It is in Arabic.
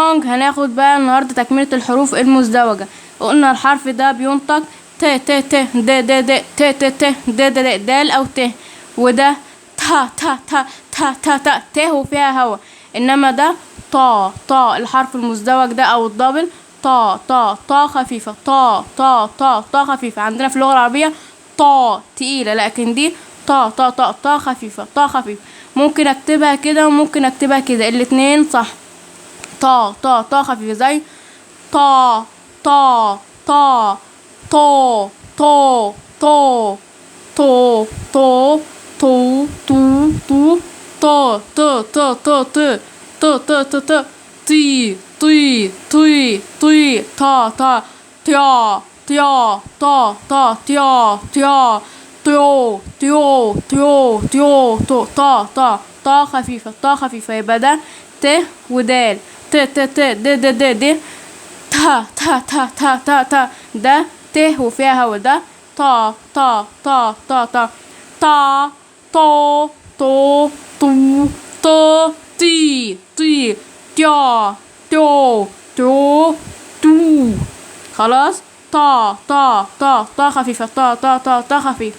هناخد بقى النهارده تكملة الحروف المزدوجة. قلنا الحرف ده بينطق ت ت ت د د د ت ت ت د د د دال او ت، وده تا تا تا تا تا تا ت وفيها هوا. انما ده طا طا، الحرف المزدوج ده او الدبل طا طا طا خفيفة، طا طا طا طا خفيفة. عندنا في اللغة العربية طا تقيلة، لكن دي طا طا طا طا خفيفة، طا خفيفة. ممكن اكتبها كده وممكن اكتبها كده، الاتنين صح. طا طا طا خفيفة زي طا طا طا طو طو طو طو طو طو طو طو طا ط ط ط ط ط ط ط ط طي طي طي طي طا طا طيا طيا طا طا طيا طيا طيو طيو طيو طيو طو طا طا طا خفيفة، طا خفيفة. يبقى ده ت ودال، ت ت ت د د د د تا تا تا تا تا تا، ده ت وفيها هوا. ده طا طا طا طا طا طا طو طو طو طو طي طي طيا طيو طيو طو. خلاص. طا طا طا طا خفيفة، طا طا طا طا خفيف.